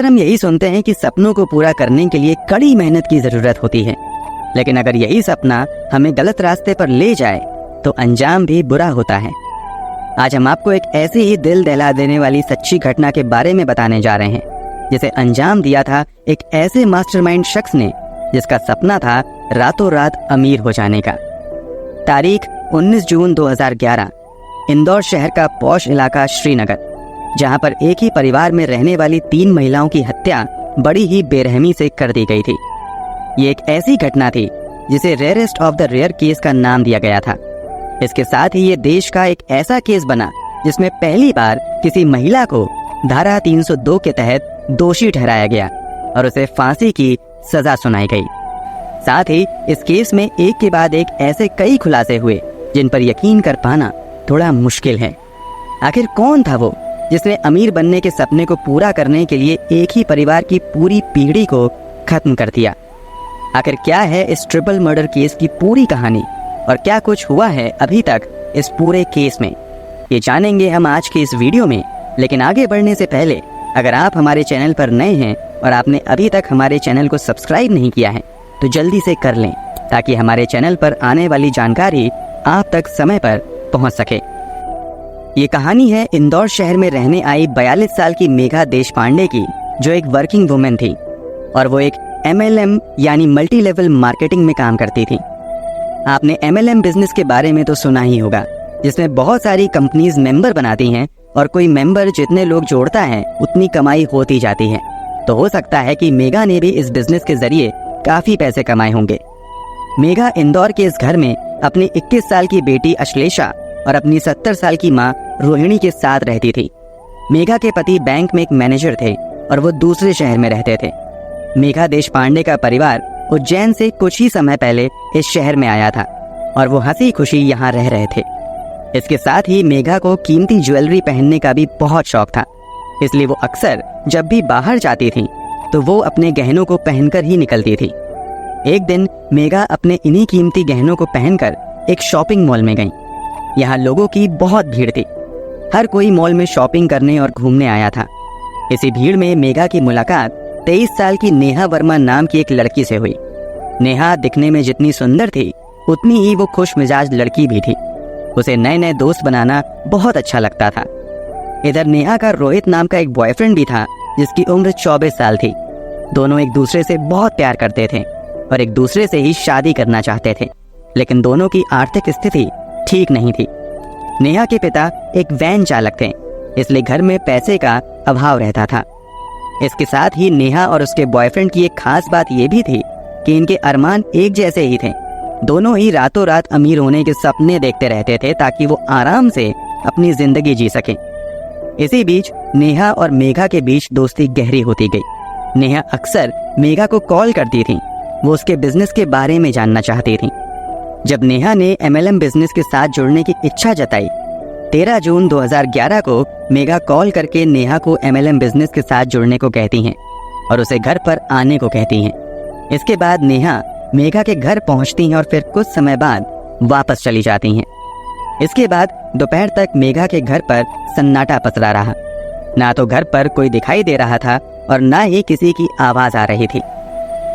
हम यही सुनते हैं कि सपनों को पूरा करने के लिए कड़ी मेहनत की जरूरत होती है, लेकिन अगर यही सपना हमें गलत रास्ते पर ले जाए तो अंजाम भी बुरा होता है। आज हम आपको एक ऐसी ही दिल दहला देने वाली सच्ची घटना के बारे में बताने जा रहे हैं, जिसे अंजाम दिया था एक ऐसे मास्टरमाइंड शख्स ने जिसका सपना था रातों रात अमीर हो जाने का। तारीख 19 जून 2011, इंदौर शहर का पॉश इलाका श्रीनगर, जहां पर एक ही परिवार में रहने वाली 3 महिलाओं की हत्या बड़ी ही बेरहमी से कर दी गई थी। ये एक ऐसी घटना थी जिसे rarest of the rare case का नाम दिया गया था। इसके साथ ही ये देश का एक ऐसा केस बना जिसमें पहली बार किसी महिला को धारा 302 के तहत दोषी ठहराया गया और उसे फांसी की सजा सुनाई गई। साथ ही इस केस में एक के बाद एक ऐसे कई खुलासे हुए जिन पर यकीन कर पाना थोड़ा मुश्किल है। आखिर कौन था वो जिसने अमीर बनने के सपने को पूरा करने के लिए एक ही परिवार की पूरी पीढ़ी को खत्म कर दिया? आखिर क्या है इस ट्रिपल मर्डर केस की पूरी कहानी और क्या कुछ हुआ है अभी तक इस पूरे केस में, ये जानेंगे हम आज के इस वीडियो में। लेकिन आगे बढ़ने से पहले अगर आप हमारे चैनल पर नए हैं और आपने अभी तक हमारे चैनल को सब्सक्राइब नहीं किया है तो जल्दी से कर लें, ताकि हमारे चैनल पर आने वाली जानकारी आप तक समय पर पहुंच सके। ये कहानी है इंदौर शहर में रहने आई 42 साल की मेघा देशपांडे की, जो एक वर्किंग वुमेन थी और वो एक MLM यानी मल्टी लेवल मार्केटिंग में काम करती थी। आपने MLM बिजनेस के बारे में तो सुना ही होगा, जिसमें बहुत सारी कंपनीज मेंबर बनाती हैं और कोई मेंबर जितने लोग जोड़ता है उतनी कमाई होती जाती है। तो हो सकता है कि मेघा ने भी इस बिजनेस के जरिए काफी पैसे कमाए होंगे। मेघा इंदौर के इस घर में अपनी 21 साल की बेटी अश्लेषा और अपनी 70 साल की मां रोहिणी के साथ रहती थी। मेघा के पति बैंक में एक मैनेजर थे और वो दूसरे शहर में रहते थे। मेघा देशपांडे का परिवार उज्जैन से कुछ ही समय पहले इस शहर में आया था और वो हंसी खुशी यहाँ रह रहे थे। इसके साथ ही मेघा को कीमती ज्वेलरी पहनने का भी बहुत शौक था, इसलिए वो अक्सर जब भी बाहर जाती थी तो वो अपने गहनों को पहनकर ही निकलती थी। एक दिन मेघा अपने इन्हीं कीमती गहनों को पहनकर एक शॉपिंग मॉल में गई। यहाँ लोगों की बहुत भीड़ थी, हर कोई मॉल में शॉपिंग करने और घूमने आया था। इसी भीड़ में मेघा की मुलाकात 23 साल की नेहा वर्मा नाम की एक लड़की से हुई। नेहा दिखने में जितनी सुंदर थी उतनी ही वो खुश मिजाज लड़की भी थी। उसे नए नए दोस्त बनाना बहुत अच्छा लगता था। इधर नेहा का रोहित नाम का एक बॉयफ्रेंड भी था जिसकी उम्र 24 साल थी। दोनों एक दूसरे से बहुत प्यार करते थे और एक दूसरे से ही शादी करना चाहते थे, लेकिन दोनों की आर्थिक स्थिति ठीक नहीं थी। नेहा के पिता एक वैन चालक थे, इसलिए घर में पैसे का अभाव रहता था। इसके साथ ही नेहा और उसके बॉयफ्रेंड की एक खास बात यह भी थी कि इनके अरमान एक जैसे ही थे। दोनों ही रातों रात अमीर होने के सपने देखते रहते थे ताकि वो आराम से अपनी जिंदगी जी सकें। इसी बीच नेहा और मेघा के बीच दोस्ती गहरी होती गई। नेहा अक्सर मेघा को कॉल करती थी, वो उसके बिजनेस के बारे में जानना चाहती थी। जब नेहा ने MLM बिजनेस के साथ जुड़ने की इच्छा जताई, 13 जून 2011 को मेघा कॉल करके नेहा को MLM बिजनेस के साथ जुड़ने को कहती हैं और उसे घर पर आने को कहती हैं। इसके बाद नेहा मेघा के घर पहुंचती हैं और फिर कुछ समय बाद वापस चली जाती हैं। इसके बाद दोपहर तक मेघा के घर पर सन्नाटा पसरा रहा। ना तो घर पर कोई दिखाई दे रहा था और ना ही किसी की आवाज आ रही थी।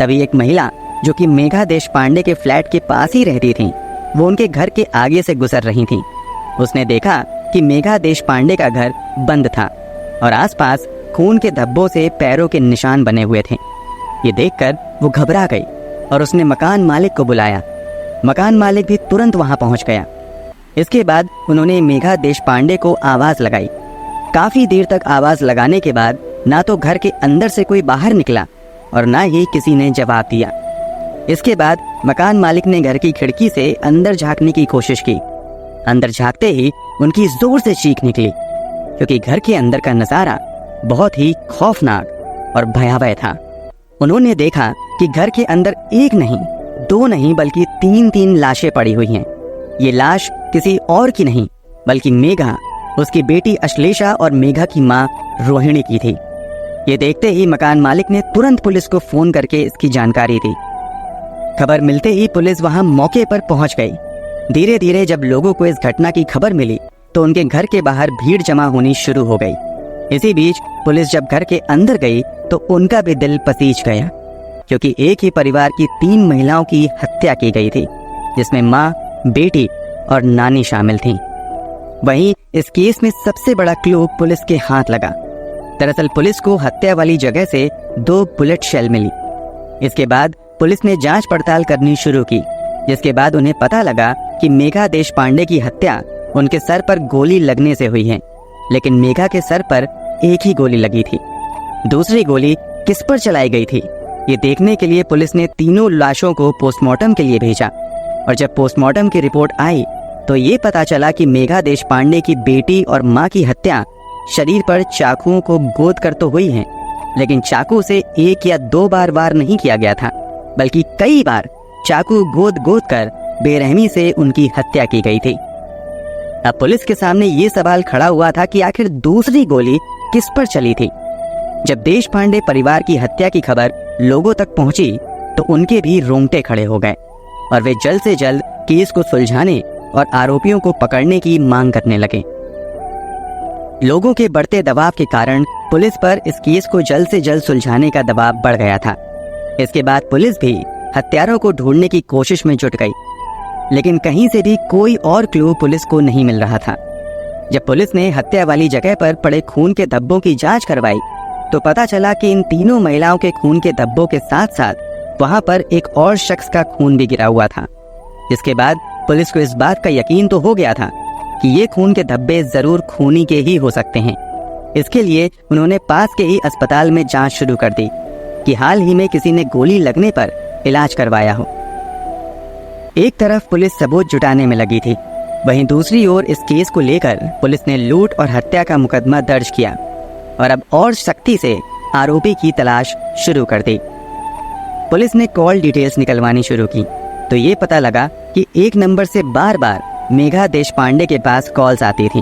तभी एक महिला जो कि मेघा देशपांडे के फ्लैट के पास ही रहती थी, वो उनके घर के आगे से गुजर रही थी। उसने देखा कि मेघा देशपांडे का घर बंद था और आसपास खून के धब्बों से पैरों के निशान बने हुए थे। ये देखकर वो घबरा गई और उसने मकान मालिक को बुलाया। मकान मालिक भी तुरंत वहां पहुंच गया। इसके बाद उन्होंने मेघा देशपांडे को आवाज लगाई। काफी देर तक आवाज लगाने के बाद ना तो घर के अंदर से कोई बाहर निकला और ना ही किसी ने जवाब दिया। इसके बाद मकान मालिक ने घर की खिड़की से अंदर झांकने की कोशिश की। अंदर झांकते ही उनकी जोर से चीख निकली, क्योंकि घर के अंदर का नजारा बहुत ही खौफनाक और भयावह था। उन्होंने देखा कि घर के अंदर एक नहीं, 2 नहीं बल्कि 3 लाशें पड़ी हुई हैं। ये लाश किसी और की नहीं बल्कि मेघा, उसकी बेटी अश्लेषा और मेघा की माँ रोहिणी की थी। ये देखते ही मकान मालिक ने तुरंत पुलिस को फोन करके इसकी जानकारी दी। खबर मिलते ही पुलिस वहां मौके पर पहुंच गई। धीरे धीरे जब लोगों को इस घटना की खबर मिली तो उनके घर के बाहर भीड़ जमा होनी शुरू हो गई। इसी बीच पुलिस जब घर के अंदर गई तो उनका भी दिल पसीज गया, क्योंकि एक ही परिवार की 3 महिलाओं की हत्या की गई थी, जिसमें माँ, बेटी और नानी शामिल थीं। वहीं इस केस में सबसे बड़ा क्लू पुलिस के हाथ लगा। दरअसल पुलिस को हत्या वाली जगह से 2 बुलेट शेल मिली। इसके बाद पुलिस ने जांच पड़ताल करनी शुरू की, जिसके बाद उन्हें पता लगा कि मेघा देशपांडे की हत्या उनके सर पर गोली लगने से हुई है, लेकिन मेघा के सर पर एक ही गोली लगी थी। दूसरी गोली किस पर चलाई गई थी, ये देखने के लिए पुलिस ने तीनों लाशों को पोस्टमार्टम के लिए भेजा। और जब पोस्टमार्टम की रिपोर्ट आई तो ये पता चला कि मेघा देशपांडे की बेटी और माँ की हत्या शरीर पर चाकुओं को गोद कर तो हुई है, लेकिन चाकू से 1 या 2 बार वार नहीं किया गया था, बल्कि कई बार चाकू गोद गोद कर बेरहमी से उनकी हत्या की गई थी। अब पुलिस के सामने ये सवाल खड़ा हुआ था कि आखिर दूसरी गोली किस पर चली थी। जब देशपांडे परिवार की हत्या की खबर लोगों तक पहुंची तो उनके भी रोंगटे खड़े हो गए और वे जल्द से जल्द केस को सुलझाने और आरोपियों को पकड़ने की मांग करने लगे। लोगों के बढ़ते दबाव के कारण पुलिस पर इस केस को जल्द से जल्द सुलझाने का दबाव बढ़ गया था। इसके बाद पुलिस भी हत्यारों को ढूंढने की कोशिश में जुट गई, लेकिन कहीं से भी कोई और क्लू पुलिस को नहीं मिल रहा था। जब पुलिस ने हत्या वाली जगह पर पड़े खून के धब्बों की जांच करवाई तो पता चला कि इन तीनों महिलाओं के खून के धब्बों के साथ साथ वहां पर एक और शख्स का खून भी गिरा हुआ था। जिसके बाद पुलिस को इस बात का यकीन तो हो गया था कि ये खून के धब्बे जरूर खूनी के ही हो सकते हैं। इसके लिए उन्होंने पास के ही अस्पताल में जांच शुरू कर दी कि हाल ही में किसी ने गोली लगने पर इलाज करवाया हो। एक तरफ पुलिस सबूत जुटाने में लगी थी, वहीं दूसरी ओर इस केस को लेकर पुलिस ने लूट और हत्या का मुकदमा दर्ज किया और अब और सख्ती से आरोपी की तलाश शुरू कर दी। पुलिस ने कॉल डिटेल्स निकलवानी शुरू की तो ये पता लगा कि एक नंबर से बार बार मेघा देशपांडे के पास कॉल्स आती थी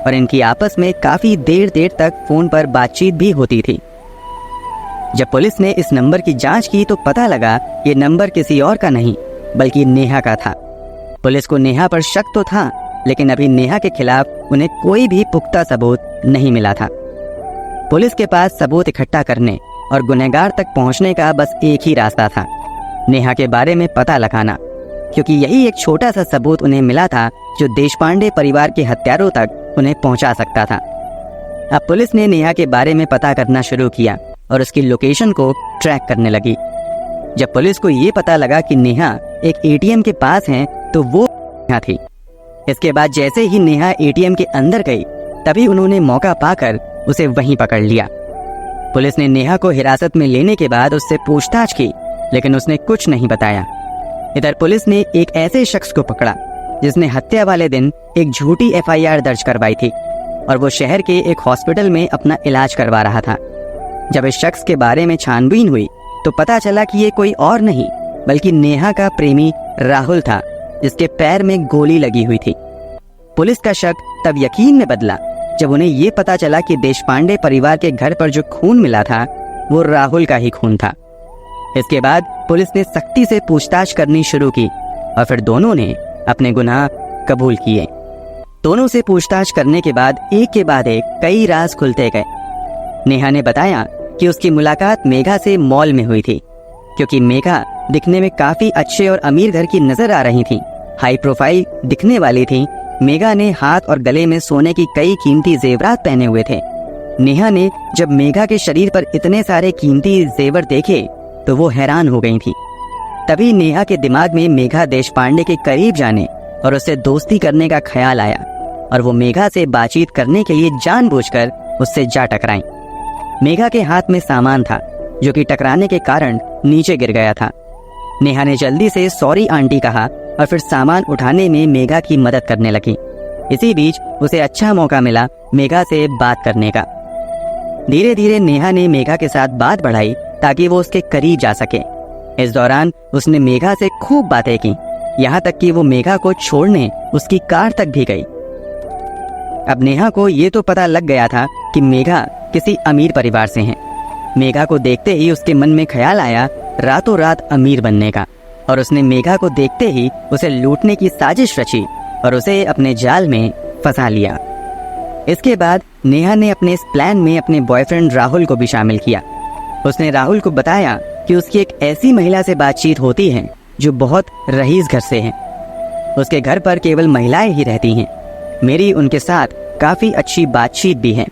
और इनकी आपस में काफी देर तक फोन पर बातचीत भी होती थी। जब पुलिस ने इस नंबर की जांच की तो पता लगा ये नंबर किसी और का नहीं बल्कि नेहा का था। पुलिस को नेहा पर शक तो था, लेकिन अभी नेहा के खिलाफ उन्हें कोई भी पुख्ता सबूत नहीं मिला था। पुलिस के पास सबूत इकट्ठा करने और गुनहगार तक पहुंचने का बस एक ही रास्ता था, नेहा के बारे में पता लगाना, क्योंकि यही एक छोटा सा सबूत उन्हें मिला था जो देशपांडे परिवार के हत्यारों तक उन्हें पहुंचा सकता था। अब पुलिस ने नेहा के बारे में पता करना शुरू किया और उसकी लोकेशन को ट्रैक करने लगी। जब पुलिस को ये पता लगा कि नेहा एक एटीएम के पास है तो वो नेहा थी। इसके बाद जैसे ही नेहा एटीएम के अंदर गई तभी उन्होंने मौका पाकर उसे वहीं पकड़ लिया। पुलिस ने नेहा को हिरासत में लेने के बाद उससे पूछताछ की, लेकिन उसने कुछ नहीं बताया। इधर पुलिस ने एक ऐसे शख्स को पकड़ा जिसने हत्या वाले दिन एक झूठी एफआईआर दर्ज करवाई थी और वो शहर के एक हॉस्पिटल में अपना इलाज करवा रहा था। जब इस शख्स के बारे में छानबीन हुई तो पता चला कि ये कोई और नहीं बल्कि नेहा का प्रेमी राहुल था, जिसके पैर में गोली लगी हुई थी। पुलिस का शक तब यकीन में बदला जब उन्हें ये पता चला कि देशपांडे परिवार के घर पर जो खून मिला था वो राहुल का ही खून था। इसके बाद पुलिस ने सख्ती से पूछताछ करनी शुरू की और फिर दोनों ने अपने गुनाह कबूल किए। दोनों से पूछताछ करने के बाद एक के बाद एक कई राज खुलते गए। नेहा ने बताया कि उसकी मुलाकात मेघा से मॉल में हुई थी, क्योंकि मेघा दिखने में काफी अच्छे और अमीर घर की नजर आ रही थी, हाई प्रोफाइल दिखने वाली थी। मेघा ने हाथ और गले में सोने की कई कीमती जेवरात पहने हुए थे। नेहा ने जब मेघा के शरीर पर इतने सारे कीमती जेवर देखे तो वो हैरान हो गई थी। तभी नेहा के दिमाग में मेघा देशपांडे के करीब जाने और उससे दोस्ती करने का ख्याल आया और वो मेघा से बातचीत करने के लिए जानबूझकर उससे जा टकराई। मेघा के हाथ में सामान था जो कि टकराने के कारण नीचे गिर गया था। नेहा ने जल्दी से सॉरी आंटी कहा और फिर सामान उठाने में मेघा की मदद करने लगी। इसी बीच उसे अच्छा मौका मिला मेघा से बात करने का। धीरे धीरे नेहा ने मेघा के साथ बात बढ़ाई ताकि वो उसके करीब जा सके। इस दौरान उसने मेघा से खूब बातें की, यहाँ तक कि वो मेघा को छोड़ने उसकी कार तक भी गई। अब नेहा को ये तो पता लग गया था कि मेघा किसी अमीर परिवार से है। मेघा को देखते ही उसके मन में ख्याल आया रातों रात अमीर बनने का, और उसने मेघा को देखते ही उसे लूटने की साजिश रची और उसे अपने जाल में फंसा लिया। इसके बाद नेहा ने अपने इस प्लान में अपने बॉयफ्रेंड राहुल को भी शामिल किया। उसने राहुल को बताया कि उसकी एक ऐसी महिला से बातचीत होती है जो बहुत रईस घर से है। उसके घर पर केवल महिलाएं ही रहती हैं। मेरी उनके साथ काफी अच्छी बातचीत भी है।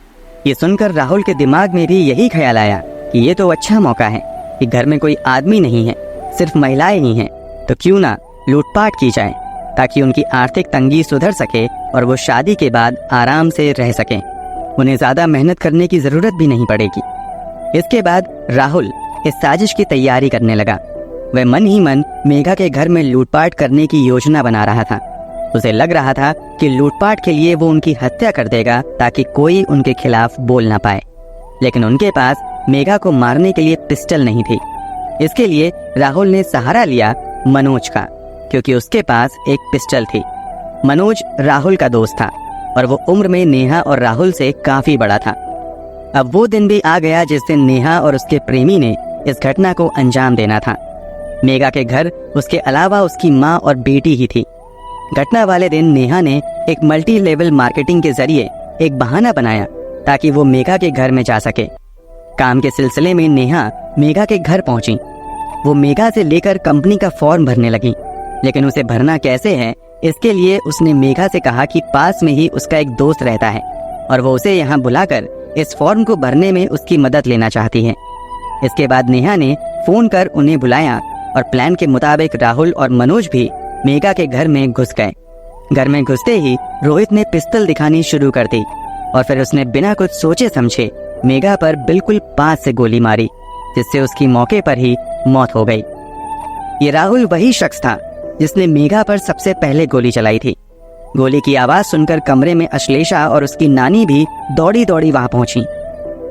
ये सुनकर राहुल के दिमाग में भी यही ख्याल आया कि ये तो अच्छा मौका है कि घर में कोई आदमी नहीं है, सिर्फ महिलाएं ही हैं, तो क्यों ना लूटपाट की जाए ताकि उनकी आर्थिक तंगी सुधर सके और वो शादी के बाद आराम से रह सकें। उन्हें ज्यादा मेहनत करने की जरूरत भी नहीं पड़ेगी। इसके बाद राहुल इस साजिश की तैयारी करने लगा। वह मन ही मन मेघा के घर में लूटपाट करने की योजना बना रहा था। उसे लग रहा था कि लूटपाट के लिए वो उनकी हत्या कर देगा ताकि कोई उनके खिलाफ बोल ना पाए। लेकिन उनके पास मेघा को मारने के लिए पिस्टल नहीं थी। इसके लिए राहुल ने सहारा लिया मनोज का, क्योंकि उसके पास एक पिस्टल थी। मनोज राहुल का दोस्त था और वो उम्र में नेहा और राहुल से काफी बड़ा था। अब वो दिन भी आ गया जिस दिन नेहा और उसके प्रेमी ने इस घटना को अंजाम देना था। मेघा के घर उसके अलावा उसकी माँ और बेटी ही थी। घटना वाले दिन नेहा ने एक मल्टी लेवल मार्केटिंग के जरिए एक बहाना बनाया ताकि वो मेघा के घर में जा सके। काम के सिलसिले में नेहा मेघा के घर पहुंची। वो मेघा से लेकर कंपनी का फॉर्म भरने लगी, लेकिन उसे भरना कैसे है इसके लिए उसने मेघा से कहा कि पास में ही उसका एक दोस्त रहता है और वो उसे यहाँ बुलाकर इस फॉर्म को भरने में उसकी मदद लेना चाहती है। इसके बाद नेहा ने फोन कर उन्हें बुलाया और प्लान के मुताबिक राहुल और मनोज भी मेघा के घर में घुस गए। घर में घुसते ही रोहित ने पिस्तौल दिखानी शुरू कर दी और फिर उसने बिना कुछ सोचे समझे मेघा पर बिल्कुल पास से गोली मारी, जिससे उसकी मौके पर ही मौत हो गई। ये राहुल वही शख्स था जिसने मेघा पर सबसे पहले गोली चलाई थी। गोली की आवाज सुनकर कमरे में अश्लेषा और उसकी नानी भी दौड़ी दौड़ी वहां पहुंची।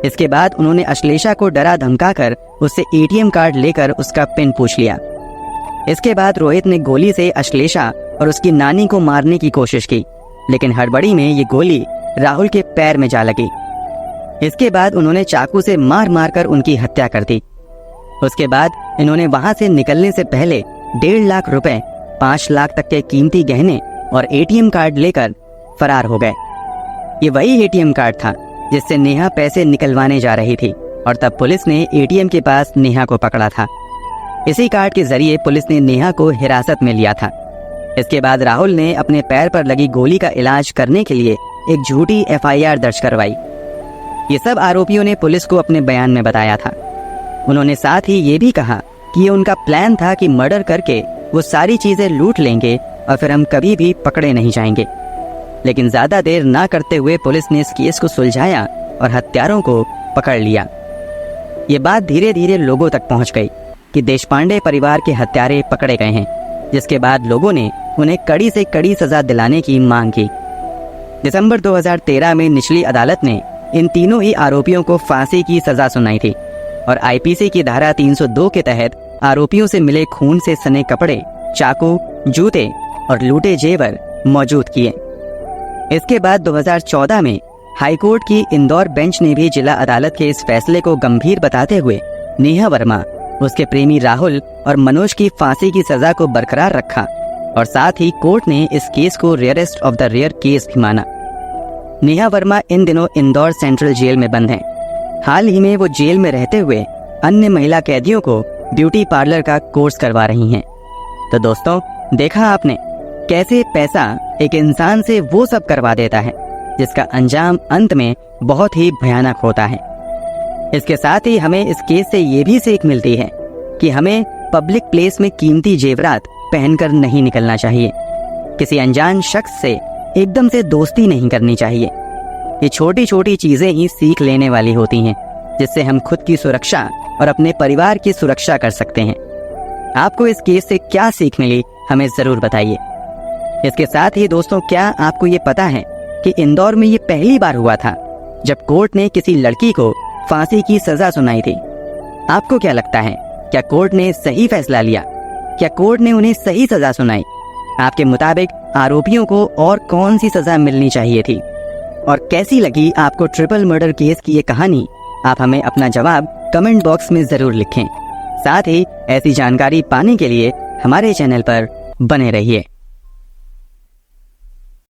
इसके बाद उन्होंने अश्लेषा को डरा धमकाकर उससे एटीएम कार्ड लेकर उसका पिन पूछ लिया। इसके बाद रोहित ने गोली से अश्लेषा और उसकी नानी को मारने की कोशिश की, लेकिन हड़बड़ी में ये गोली राहुल के पैर में जा लगी। इसके बाद उन्होंने चाकू से मार मार कर उनकी हत्या कर दी। उसके बाद इन्होंने वहां से निकलने से पहले 1.5 लाख रुपए, 5 लाख तक के कीमती गहने और एटीएम कार्ड लेकर फरार हो गए। ये वही एटीएम कार्ड था जिससे नेहा पैसे निकलवाने जा रही थी और तब पुलिस ने एटीएम के पास नेहा को पकड़ा था। इसी कार्ड के जरिए पुलिस ने नेहा को हिरासत में लिया था। इसके बाद राहुल ने अपने पैर पर लगी गोली का इलाज करने के लिए एक झूठी FIR दर्ज करवाई। ये सब आरोपियों ने पुलिस को अपने बयान में बताया था। उन्होंने साथ ही ये भी कहा कि ये उनका प्लान था कि मर्डर करके वो सारी चीजें लूट लेंगे और फिर हम कभी भी पकड़े नहीं जाएंगे। लेकिन ज्यादा देर ना करते हुए पुलिस ने इस केस को सुलझाया और हत्यारों को पकड़ लिया। ये बात धीरे धीरे लोगों तक पहुंच गई कि देशपांडे परिवार के हत्यारे पकड़े गए हैं, जिसके बाद लोगों ने उन्हें कड़ी से कड़ी सजा दिलाने की मांग की। दिसंबर 2013 में निचली अदालत ने इन तीनों ही आरोपियों को फांसी की सजा सुनाई थी और IPC की धारा 302 के तहत आरोपियों से मिले खून से सने कपड़े, चाकू, जूते और लूटे जेवर मौजूद किए। इसके बाद 2014 में हाईकोर्ट की इंदौर बेंच ने भी जिला अदालत के इस फैसले को गंभीर बताते हुए नेहा वर्मा, उसके प्रेमी राहुल और मनोज की फांसी की सजा को बरकरार रखा और साथ ही कोर्ट ने इस केस को rarest of the rare case भी माना। नेहा वर्मा इन दिनों इंदौर सेंट्रल जेल में बंद हैं। हाल ही में वो जेल में रहते हुए अन्य महिला कैदियों को ब्यूटी पार्लर का कोर्स करवा रही हैं। तो दोस्तों, देखा आपने कैसे पैसा एक इंसान से वो सब करवा देता है जिसका अंजाम अंत में बहुत ही भयानक होता है। इसके साथ ही हमें इस केस से ये भी सीख मिलती है कि हमें पब्लिक प्लेस में कीमती जेवरात पहनकर नहीं निकलना चाहिए। किसी अनजान शख्स से एकदम से दोस्ती नहीं करनी चाहिए। ये छोटी छोटी चीजें ही सीख लेने वाली होती हैं, जिससे हम खुद की सुरक्षा और अपने परिवार की सुरक्षा कर सकते हैं। आपको इस केस से क्या सीख मिली, हमें जरूर बताइए। इसके साथ ही दोस्तों, क्या आपको ये पता है कि इंदौर में ये पहली बार हुआ था जब कोर्ट ने किसी लड़की को फांसी की सजा सुनाई थी। आपको क्या लगता है, क्या कोर्ट ने सही फैसला लिया? क्या कोर्ट ने उन्हें सही सजा सुनाई? आपके मुताबिक आरोपियों को और कौन सी सजा मिलनी चाहिए थी? और कैसी लगी आपको ट्रिपल मर्डर केस की ये कहानी? आप हमें अपना जवाब कमेंट बॉक्स में जरूर लिखें। साथ ही ऐसी जानकारी पाने के लिए हमारे चैनल पर बने रहिए।